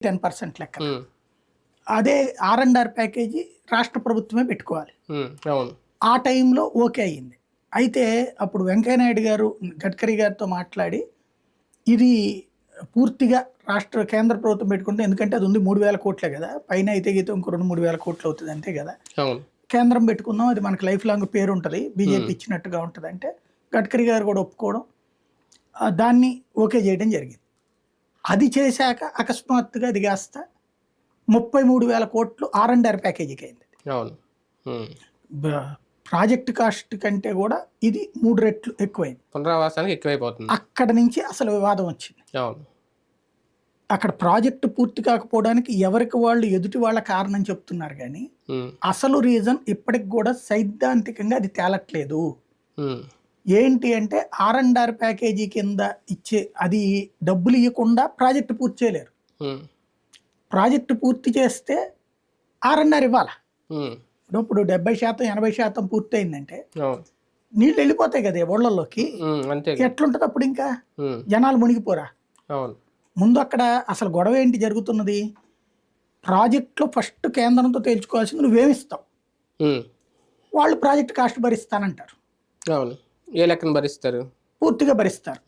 10% లెక్క. అదే R&R package రాష్ట్ర ప్రభుత్వమే పెట్టుకోవాలి. అవును. ఆ టైంలో ఓకే అయ్యింది. అయితే అప్పుడు వెంకయ్యనాయుడు గారు గడ్కరీ గారితో మాట్లాడి ఇది పూర్తిగా కేంద్ర ప్రభుత్వం పెట్టుకుంటే, ఎందుకంటే అది ఉంది 3,000 కోట్లే కదా, పైన అయితే గీతం ఇంకో 2-3,000 కోట్లు అవుతుంది అంతే కదా, కేంద్రం పెట్టుకుందాం, అది మనకు లైఫ్ లాంగ్ పేరు ఉంటుంది, బీజేపీ ఇచ్చినట్టుగా ఉంటుంది అంటే గడ్కరీ గారు కూడా ఒప్పుకోవడం, దాన్ని ఓకే చేయడం జరిగింది. అది చేశాక అకస్మాత్తుగా అది కాస్త 33,000 కోట్లు R&R ప్యాకేజీకి అయింది. ప్రాజెక్ట్ కాస్ట్ కంటే కూడా ఇది 3 రెట్లు ఎక్కువైంది. పునరావాసానికి ఎక్కువైపోతుంది. అక్కడ నుంచి అసలు వివాదం వచ్చింది. అక్కడ ప్రాజెక్టు పూర్తి కాకపోవడానికి ఎవరికి వాళ్ళు ఎదుటి వాళ్ళ కారణం చెప్తున్నారు, కానీ అసలు రీజన్ ఇప్పటికి కూడా సైద్ధాంతికంగా అది తేలట్లేదు. ఏంటి అంటే R&R ప్యాకేజీ కింద ఇచ్చే అది డబ్బులు ఇవ్వకుండా ప్రాజెక్టు పూర్తి చేయలేరు. ప్రాజెక్టు పూర్తి చేస్తే R&R ఇవ్వాలా. ఇప్పుడు 70% 80% పూర్తి అయిందంటే నీళ్ళు వెళ్ళిపోతాయి కదా ఓళ్ళల్లోకి, ఎట్లుంటది అప్పుడు? ఇంకా జనాలు మునిగిపోరా? ముందు అక్కడ అసలు గొడవ ఏంటి జరుగుతున్నది? ప్రాజెక్టులో ఫస్ట్ కేంద్రంతో తేల్చుకోవాల్సింది నువ్వేమిస్తావు, వాళ్ళు ప్రాజెక్ట్ కాస్ట్ భరిస్తానంటారు. ఏ లెక్కన భరిస్తారు? పూర్తిగా భరిస్తారు.